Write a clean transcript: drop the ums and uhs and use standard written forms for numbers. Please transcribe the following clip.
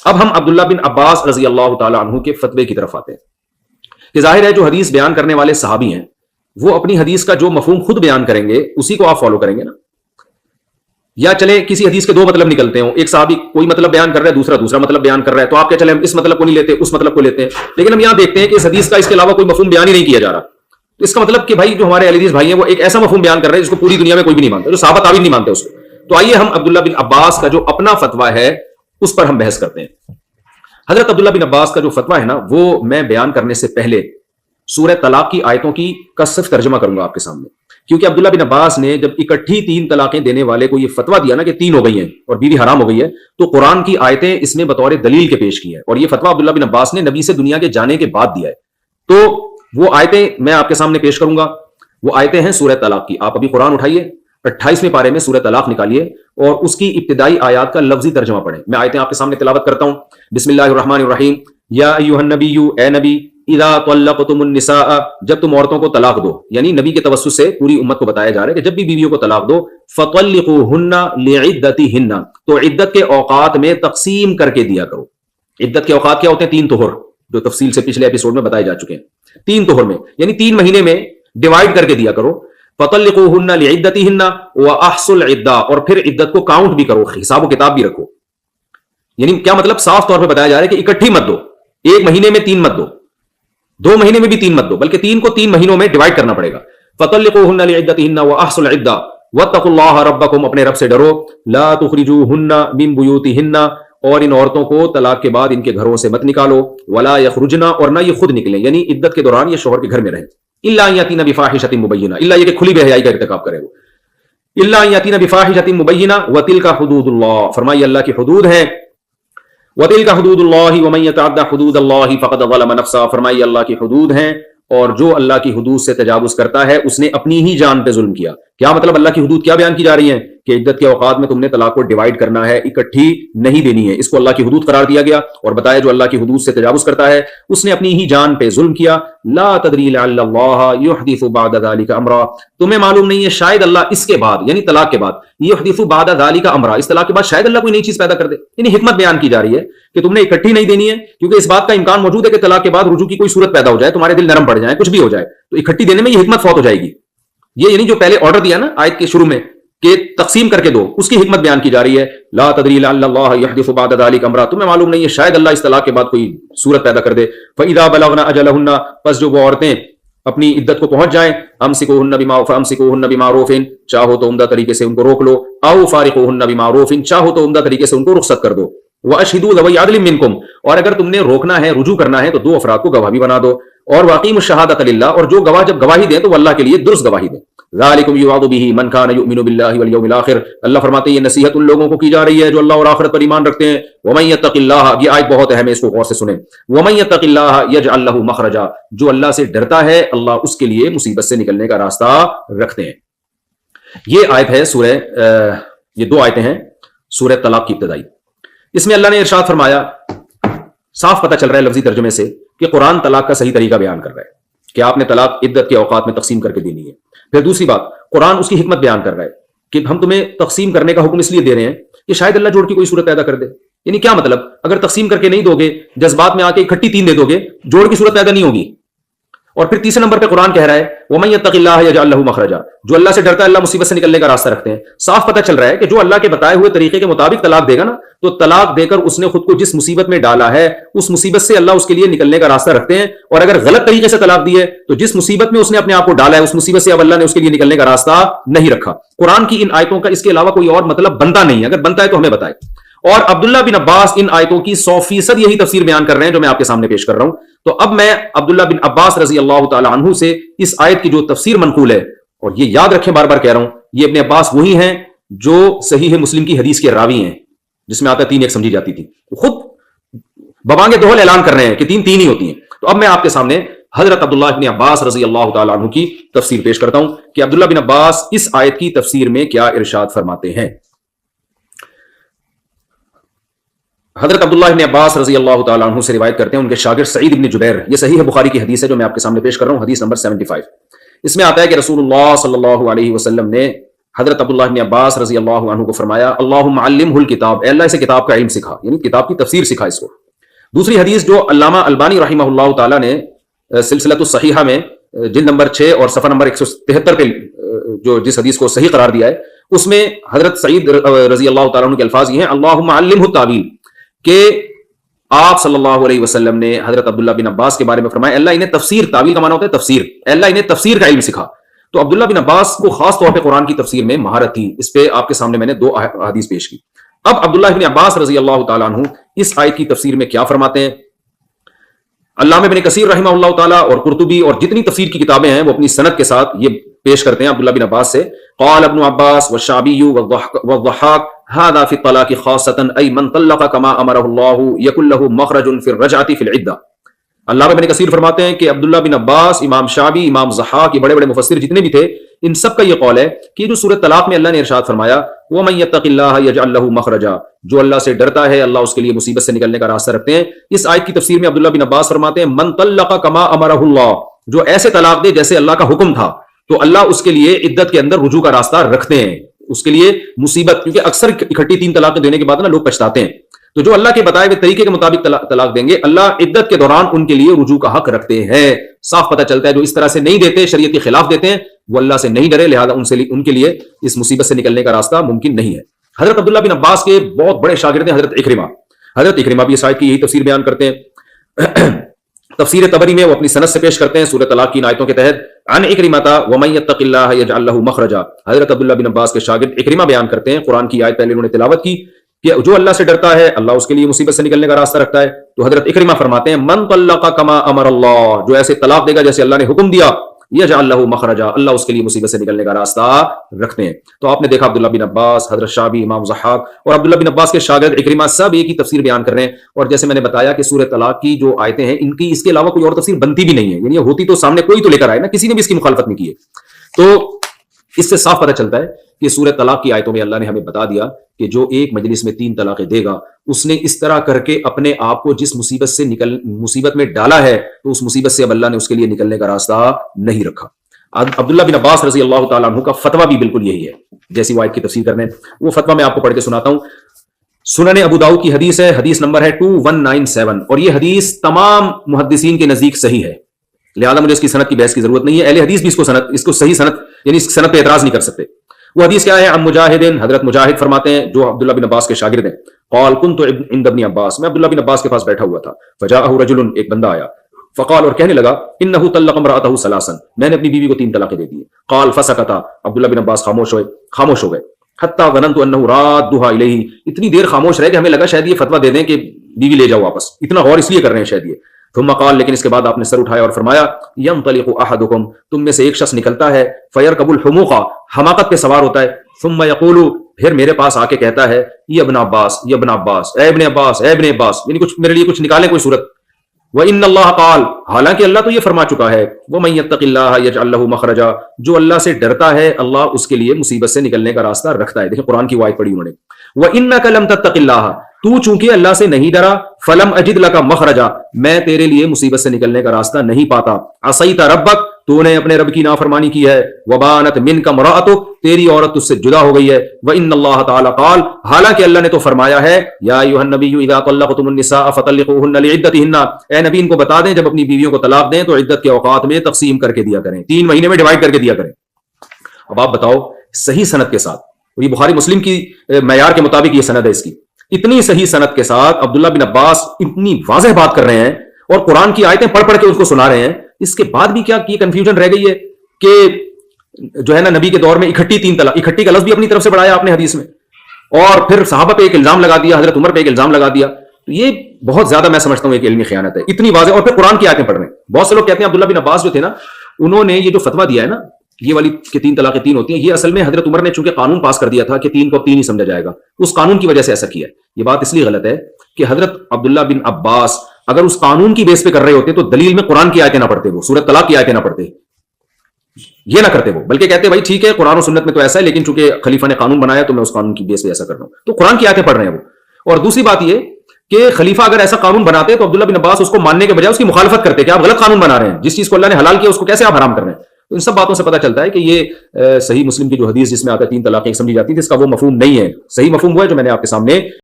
اب ہم عبداللہ بن عباس رضی اللہ تعالی عنہ کے فتوے کی طرف آتے ہیں کہ ظاہر ہے جو حدیث بیان کرنے والے صحابی ہیں وہ اپنی حدیث کا جو مفہوم خود بیان کریں گے اسی کو آپ فالو کریں گے نا. یا چلے کسی حدیث کے دو مطلب نکلتے ہوں, ایک صحابی کوئی مطلب بیان کر رہا ہے, دوسرا مطلب بیان کر رہا ہے, تو آپ کیا چلے ہم اس مطلب کو نہیں لیتے اس مطلب کو لیتے ہیں. لیکن ہم یہاں دیکھتے ہیں کہ اس حدیث کا اس کے علاوہ کوئی مفہوم بیان ہی نہیں کیا جا رہا. تو اس کا مطلب کہ بھائی جو ہمارے اہل حدیث بھائی ہیں وہ ایک ایسا مفہوم بیان کر رہے ہیں جس کو پوری دنیا میں کوئی بھی نہیں مانتا, جو صحابہ تابعین نہیں مانتے اس کو. تو آئیے ہم عبداللہ بن عباس کا جو اپنا فتویٰ ہے اس پر ہم بحث کرتے ہیں. حضرت عبداللہ بن عباس کا جو فتویٰ ہے نا وہ میں بیان کرنے سے پہلے سورہ طلاق کی آیتوں کی کا صرف ترجمہ کروں گا آپ کے سامنے, کیونکہ عبداللہ بن عباس نے جب اکٹھی 3 طلاقیں دینے والے کو یہ فتویٰ دیا نا کہ 3 ہو گئی ہیں اور بیوی حرام ہو گئی ہے, تو قرآن کی آیتیں اس میں بطور دلیل کے پیش کی ہیں, اور یہ فتویٰ عبداللہ بن عباس نے نبی سے دنیا کے جانے کے بعد دیا ہے. تو وہ آیتیں میں آپ کے سامنے پیش کروں گا. وہ آیتیں ہیں سورہ طلاق کی. آپ ابھی قرآن اٹھائیے, 28ویں پارے میں سورہ طلاق نکالیے اور اس کی ابتدائی آیات کا لفظی ترجمہ پڑھیں. میں آیتیں آپ کے سامنے تلاوت کرتا ہوں. بسم اللہ الرحمن الرحیم. یا ایھا النبی, اے نبی, اذا طلقتم النساء, جب تم عورتوں کو طلاق دو, یعنی نبی کے توسط سے پوری امت کو بتایا جا رہا ہے کہ جب بھی بیویوں کو طلاق دو, فطلقوہن لعدتہن, تو عدت کے اوقات میں تقسیم کر کے دیا کرو. عدت کے اوقات کیا ہوتے ہیں؟ 3 طہر, جو تفصیل سے پچھلے ایپیسوڈ میں بتائے جا چکے ہیں. 3 طہر میں یعنی 3 مہینے میں ڈیوائڈ کر کے دیا کرو. فطلقوہن لعدتہن واحصوا العدہ, اور پھر عدت کو کاؤنٹ بھی کرو, حساب و کتاب بھی رکھو. یعنی کیا مطلب؟ صاف طور پہ بتایا جا رہا ہے کہ اکٹھی مت دو, 1 مہینے میں 3 مت دو, 2 مہینے میں بھی 3 مت دو, بلکہ 3 کو 3 مہینوں میں ڈیوائڈ کرنا پڑے گا. فطلقوہن لعدتہن واحصوا العدہ واتقوا اللہ ربکم, اپنے رب سے ڈرو. لا تخرجوہن من بیوتہن, اور ان عورتوں کو طلاق کے بعد ان کے گھروں سے مت نکالو. ولا یخرجن, اور نہ یہ خود نکلیں, یعنی عدت کے دوران یہ شوہر کے گھر میں رہیں. الا ان یاتین بفاحشۃ مبینہ, الا یہ کہ کھلی بے حیائی کا ارتکاب کرے وہ. الا ان یاتین بفاحشۃ مبینہ وتلک حدود اللہ, فرمائی اللہ کی حدود ہیں. وَتِلْكَ حُدُودُ اللَّهِ وَمَن يَتَعَدَّ حُدُودَ اللَّهِ فَقَدْ ظَلَمَ نَفْسَهُ, فرمائی اللہ کی حدود ہیں, اور جو اللہ کی حدود سے تجاوز کرتا ہے اس نے اپنی ہی جان پہ ظلم کیا. کیا مطلب؟ اللہ کی حدود کیا بیان کی جا رہی ہیں کہ عدت کے اوقات میں تم نے طلاق کو ڈیوائڈ کرنا ہے, اکٹھی نہیں دینی ہے. اس کو اللہ کی حدود قرار دیا گیا اور بتایا جو اللہ کی حدود سے تجاوز کرتا ہے اس نے اپنی ہی جان پہ ظلم کیا. لا تدری لعل اللہ یحدث بعد ذلك امرا, تمہیں معلوم نہیں ہے شاید اللہ اس کے بعد یعنی طلاق کے بعد, یحدث بعد ذلك امرا, اس طلاق کے بعد شاید اللہ کوئی نئی چیز پیدا کر دے. یعنی حکمت بیان کی جا رہی ہے کہ تم نے اکٹھی نہیں دینی ہے, کیونکہ اس بات کا امکان موجود ہے کہ طلاق کے بعد رجوع کی کوئی صورت پیدا ہو جائے, تمہارے دل نرم پڑ جائیں, کچھ بھی ہو جائے, تو اکٹھی دینے میں یہ حکمت فوت ہو جائے گی. یہ یعنی جو پہلے آرڈر دیا نا آیت کے شروع میں کہ تقسیم کر کے دو, اس کی حکمت بیان کی جا رہی ہے. لا تدری لعل اللہ یحدث بعد ذلك امرا, تمہیں معلوم نہیں ہے شاید اللہ اس طلاق کے بعد کوئی صورت پیدا کر دے. فاذا بلغنا اجلہن, پس جو وہ عورتیں اپنی عدت کو پہنچ جائیں, امسکوہن بمعروف, چاہو تو عمدہ طریقے سے ان کو روک لو, او فارقوہن بمعروف, چاہو تو عمدہ طریقے سے ان کو رخصت کر دو. واشہدوا ذوی عدل منکم, اور اگر تم نے روکنا ہے رجوع کرنا ہے تو 2 افراد کو گواہ بھی بنا دو. اور واقیموا الشہادۃ للہ, اور جو گواہ جب گواہی دیں تو وہ اللہ کے لیے درست گواہی دیں. ذالکم یوعظ بہ من کان یؤمن باللہ والیوم الآخر, اللہ فرماتے ہیں یہ نصیحت ان لوگوں کو کی جا رہی ہے جو اللہ اور آخرت پر ایمان رکھتے ہیں. ومن یتق اللہ, یہ آیت بہت اہم ہے, اس کو غور سے سنیں. ومن یتق اللہ یجعل لہ مخرجا, جو اللہ سے ڈرتا ہے اللہ اس کے لیے مصیبت سے نکلنے کا راستہ رکھتے ہیں. یہ آیت ہے سورہ یہ 2 آیتیں ہیں سورہ طلاق کی ابتدائی. اس میں اللہ نے ارشاد فرمایا, صاف پتہ چل رہا ہے لفظی ترجمے سے کہ قرآن طلاق کا صحیح طریقہ بیان کر رہا ہے کہ آپ نے طلاق عدت کے اوقات میں تقسیم کر کے دینی ہے. پھر دوسری بات, قرآن اس کی حکمت بیان کر رہا ہے کہ ہم تمہیں تقسیم کرنے کا حکم اس لیے دے رہے ہیں کہ شاید اللہ جوڑ کی کوئی صورت پیدا کر دے. یعنی کیا مطلب؟ اگر تقسیم کر کے نہیں دو گے, جذبات میں آ کے اکٹھی 3 دے دو گے, جوڑ کی صورت پیدا نہیں ہوگی. اور پھر تیسرے نمبر پہ قرآن کہہ رہا ہے وَمَن يَتَّقِ اللَّهَ يَجْعَل لَهُ مَخْرَجًا, جو اللہ سے ڈرتا ہے اللہ مصیبت سے نکلنے کا راستہ رکھتے ہیں. صاف پتہ چل رہا ہے کہ جو اللہ کے بتائے ہوئے طریقے کے مطابق طلاق دے گا نا, تو طلاق دے کر اس نے خود کو جس مصیبت میں ڈالا ہے اس مصیبت سے اللہ اس کے لیے نکلنے کا راستہ رکھتے ہیں. اور اگر غلط طریقے سے طلاق دی ہے تو جس مصیبت میں اس نے اپنے آپ کو ڈالا ہے اس مصیبت سے اب اللہ نے اس کے لیے نکلنے کا راستہ نہیں رکھا. قرآن کی ان آیتوں کا اس کے علاوہ کوئی اور مطلب بنتا نہیں ہے, اگر بنتا ہے تو ہمیں بتائے. اور عبداللہ بن عباس ان آیتوں کی 100% یہی تفسیر بیان کر رہے ہیں جو میں آپ کے سامنے پیش کر رہا ہوں. تو اب میں عبداللہ بن عباس رضی اللہ تعالی عنہ سے اس آیت کی جو تفسیر منقول ہے, اور یہ یاد رکھیں بار بار کہہ رہا ہوں, یہ ابن عباس وہی ہیں جو صحیح مسلم کی حدیث کے راوی ہیں جس میں آتا 3 ایک سمجھی جاتی تھی, خود ببانگ دوہل اعلان کر رہے ہیں کہ 3 ہی ہوتی ہیں. تو اب میں آپ کے سامنے حضرت عبداللہ بن عباس رضی اللہ تعالی عنہ کی تفسیر پیش کرتا ہوں کہ عبداللہ بن عباس اس آیت کی تفسیر میں کیا ارشاد فرماتے ہیں. حضرت عبداللہ بن عباس رضی اللہ تعالیٰ عنہ سے روایت کرتے ہیں ان کے شاگرد سعید بن جبیر, یہ صحیح ہے بخاری کی حدیث ہے جو میں آپ کے سامنے پیش کر رہا ہوں, حدیث نمبر 75. اس میں آتا ہے کہ رسول اللہ صلی اللہ علیہ وسلم نے حضرت عبداللہ بن عباس رضی اللہ عنہ کو فرمایا اللہم علمہ الکتاب، اے اللہ اسے کتاب کا علم سکھا، یعنی کتاب کی تفسیر سکھا اس کو۔ دوسری حدیث جو علامہ البانی رحمہ اللہ تعالیٰ نے سلسلۃ الصحیحہ میں جلد نمبر 6 اور صفحہ نمبر 173 پہ جو جس حدیث کو صحیح قرار دیا ہے، اس میں حضرت سعید رضی اللہ تعالیٰ عنہ کے الفاظ یہ ہیں اللہم علمہ التاویل، کہ آپ صلی اللہ علیہ وسلم نے حضرت عبداللہ بن عباس کے بارے میں فرمایا اللہ انہیں تفسیر، تعویل کا معنی ہوتا ہے تفسیر، اللہ انہیں تفسیر کا علم سکھا۔ تو عبداللہ بن عباس کو خاص طور پہ قرآن کی تفسیر میں مہارت تھی، اس پہ آپ کے سامنے میں نے 2 حدیث پیش کی۔ اب عبداللہ بن عباس رضی اللہ تعالیٰ عنہ اس آیت کی تفسیر میں کیا فرماتے ہیں؟ علامہ ابن کثیر رحمہ اللہ تعالیٰ اور قرطبی اور جتنی تفسیر کی کتابیں ہیں وہ اپنی سند کے ساتھ یہ پیش کرتے ہیں عبداللہ بن عباس سے، قال ابن عباس والشعبی والضحاک هذا في الطلاق خاصة أي من طلق كما أمره الله يكن له مخرج في الرجعة في العدة۔ علامہ ابن کثیر فرماتے ہیں کہ عبداللہ بن عباس، امام شعبی، امام ضحاک، یہ بڑے بڑے مفسر جتنے بھی تھے، ان سب کا یہ قول ہے کہ جو سورۃ طلاق میں اللہ نے ارشاد فرمایا وَمَن يَتَّقِ اللَّهَ يَجْعَل لَّهُ مَخْرَجًا، جو اللہ سے ڈرتا ہے اللہ اس کے لیے مصیبت سے نکلنے کا راستہ رکھتے ہیں۔ اس آیت کی تفسیر میں عبداللہ بن عباس فرماتے ہیں من طلق كما أمره الله، جو ایسے طلاق دے جیسے اللہ کا حکم تھا تو اللہ اس کے لیے عدت کے اندر رجوع کا راستہ رکھتے ہیں، اس کے لیے مصیبت، کیونکہ اکثر اکٹھی 3 طلاقیں دینے کے بعد نا لوگ پچھتاتے ہیں، تو جو اللہ کے بتائے ہوئے طریقے کے مطابق طلاق دیں گے اللہ عدت کے دوران ان کے لیے رجوع کا حق رکھتے ہیں۔ صاف پتہ چلتا ہے جو اس طرح سے نہیں دیتے، شریعت کے خلاف دیتے ہیں، وہ اللہ سے نہیں ڈرے، لہذا ان کے لیے اس مصیبت سے نکلنے کا راستہ ممکن نہیں ہے۔ حضرت عبداللہ بن عباس کے بہت بڑے شاگرد ہیں حضرت اکرمہ بھی اس آیت کی یہی تفسیر بیان کرتے ہیں۔ تفسیر طبری میں وہ اپنی سند سے پیش کرتے ہیں سورۃ طلاق کی ان آیتوں کے تحت، عن اکرمۃ ومن یتق اللہ یجعل لہ مخرجا، حضرت عبداللہ بن عباس کے شاگرد اکرمہ بیان کرتے ہیں، قرآن کی آیت پہلے انہوں نے تلاوت کی کہ جو اللہ سے ڈرتا ہے اللہ اس کے لیے مصیبت سے نکلنے کا راستہ رکھتا ہے۔ تو حضرت اکرمہ فرماتے ہیں من طلق کما امر اللہ، جو ایسے طلاق دے گا جیسے اللہ نے حکم دیا، یجعل لہ مخرجا، اللہ اس کے لیے مصیبت سے نکلنے کا راستہ رکھتے ہیں۔ تو آپ نے دیکھا عبداللہ بن عباس، حضرت شعبی، امام ضحاک اور عبداللہ بن عباس کے شاگرد اکرمہ سب ایک ہی تفسیر بیان کر رہے ہیں، اور جیسے میں نے بتایا کہ سورۃ طلاق کی جو آیتیں ہیں ان کی اس کے علاوہ کوئی اور تفسیر بنتی بھی نہیں ہے، یعنی ہوتی تو سامنے کوئی تو لے کر آئے نا، کسی نے بھی اس کی مخالفت نہیں کی ہے۔ تو اس سے صاف پتہ چلتا ہے کہ سورۃ طلاق کی آیتوں میں اللہ نے ہمیں بتا دیا کہ جو ایک مجلس میں 3 طلاقیں دے گا اس نے اس طرح کر کے اپنے آپ کو جس مصیبت میں ڈالا ہے تو اس مصیبت سے اب اللہ نے اس کے لیے نکلنے کا راستہ نہیں رکھا۔ عبداللہ بن عباس رضی اللہ تعالیٰ عنہ کا فتویٰ بھی بالکل یہی ہے جیسی وہ آیت کی تفسیر کرنے، وہ فتویٰ میں آپ کو پڑھ کے سناتا ہوں۔ سنن ابو داؤد کی حدیث ہے، حدیث نمبر ہے 2197، اور یہ حدیث تمام محدثین کے نزدیک صحیح ہے، لہذا مجھے اس کی سند کی بحث کی ضرورت نہیں ہے، اہل حدیث بھی اس کو صحیح سند یعنی اس سند پہ اعتراض نہیں کر سکتے۔ وہ حدیث کیا ہے؟ عن مجاہد، حضرت مجاہد فرماتے ہیں جو عبداللہ بن عباس کے شاگرد ہیں، قال كنت عند ابن عباس، میں عبداللہ بن عباس کے پاس بیٹھا ہوا تھا، فجاءه رجل، ایک بندہ آیا، فقال، اور کہنے لگا انه طلق امراته ثلاثا، میں نے اپنی بیوی کو 3 طلاقیں دے دی۔ قال فسكت، عبداللہ بن عباس خاموش ہو گئے، حتى ظننت انه رادها الیہ، اتنی دیر خاموش رہے کہ ہمیں لگا شاید یہ فتویٰ دے دیں کہ بیوی لے جاؤ واپس، اتنا غور اس لیے کر رہے ہیں شاید یہ۔ ثم قال، لیکن اس کے بعد آپ نے سر اٹھایا اور فرمایا ينطلق احدكم، تم میں سے ایک شخص نکلتا ہے، فيركب الحموق، حماقت پہ سوار ہوتا ہے، ثم يقول، پھر میرے پاس آ کے کہتا ہے یہ ابن عباس، یہ ابن عباس، اے ابن عباس، اے ابن عباس، یعنی کچھ میرے لیے کچھ نکالیں کوئی صورت۔ وَإِنَّ اللَّهَ قَالَ، حالانکہ اللہ تو یہ فرما چکا ہے، وَمَن يَتَّقِ اللَّهَ يَجْعَل لَّهُ مَخْرَجًا، جو اللہ سے ڈرتا ہے اللہ اس کے لیے مصیبت سے نکلنے کا راستہ رکھتا ہے۔ دیکھیں قرآن کی آیت پڑھی انہوں نے، وَإِنَّكَ لَمْ تَتَّقِ اللَّهَ، تو چونکہ اللہ سے نہیں ڈرا، فلم اجد لک مخرجا، میں تیرے لیے مصیبت سے نکلنے کا راستہ نہیں پاتا، عصیت ربک، تو نے اپنے رب کی نافرمانی کی ہے، وبانت منک امرأتک، تیری عورت تجھ سے جدا ہو گئی ہے، وان اللہ تعالی قال، حالانکہ اللہ نے تو فرمایا ہے، یا ایھا النبی اذا طلقتم النساء فطلقوهن لعدتهن، اے نبی ان کو بتا دیں جب اپنی بیویوں کو طلاق دیں تو عدت کے اوقات میں تقسیم کر کے دیا کریں، 3 مہینے میں ڈیوائڈ کر کے دیا کریں۔ اب آپ بتاؤ صحیح سند کے ساتھ، یہ بخاری مسلم کی معیار کے مطابق یہ سند ہے، اس کی اتنی صحیح سند کے ساتھ عبداللہ بن عباس اتنی واضح بات کر رہے ہیں اور قرآن کی آیتیں پڑھ پڑھ کے اس کو سنا رہے ہیں، اس کے بعد بھی کیا یہ کنفیوژن رہ گئی ہے کہ جو ہے نا نبی کے دور میں اکٹھی 3 طلاق، اکٹھی کا لفظ بھی اپنی طرف سے بڑھایا آپ نے حدیث میں، اور پھر صحابہ پہ ایک الزام لگا دیا، حضرت عمر پہ ایک الزام لگا دیا، تو یہ بہت زیادہ میں سمجھتا ہوں ایک علمی خیانت ہے، اتنی واضح، اور پھر قرآن کی آیتیں پڑھ رہے ہیں۔ بہت سے لوگ کہتے ہیں عبداللہ بن عباس جو تھے نا، انہوں نے یہ جو فتویٰ دیا ہے نا یہ والی کہ 3 طلاقیں 3 ہوتی ہیں، یہ اصل میں حضرت عمر نے چونکہ قانون پاس کر دیا تھا کہ 3 کو 3 ہی سمجھا جائے گا، اس قانون کی وجہ سے ایسا کیا ہے۔ یہ بات اس لیے غلط ہے کہ حضرت عبداللہ بن عباس اگر اس قانون کی بیس پہ کر رہے ہوتے تو دلیل میں قرآن کی آیتیں نہ پڑھتے، وہ سورۃ طلاق کی آیتیں نہ پڑھتے، یہ نہ کرتے وہ، بلکہ کہتے بھائی ٹھیک ہے قرآن و سنت میں تو ایسا ہے لیکن چونکہ خلیفہ نے قانون بنایا تو میں اس قانون کی بیس پہ ایسا کر رہا ہوں، تو قرآن کی آیتیں پڑھ رہے ہیں وہ۔ اور دوسری بات یہ کہ خلیفہ اگر ایسا قانون بناتے تو عبداللہ بن عباس اس کو ماننے کے بجائے اس کی مخالفت کرتے کہ آپ غلط قانون بنا رہے ہیں، جس چیز کو اللہ نے حلال کیا اس کو کیسے آپ حرام کر رہے ہیں۔ تو ان سب باتوں سے پتہ چلتا ہے کہ یہ صحیح مسلم کی جو حدیث جس میں آتا ہے 3 طلاقیں سمجھی جاتی ہے، اس کا وہ مفہوم نہیں ہے. صحیح مفہوم وہ ہے جو میں نے آپ کے سامنے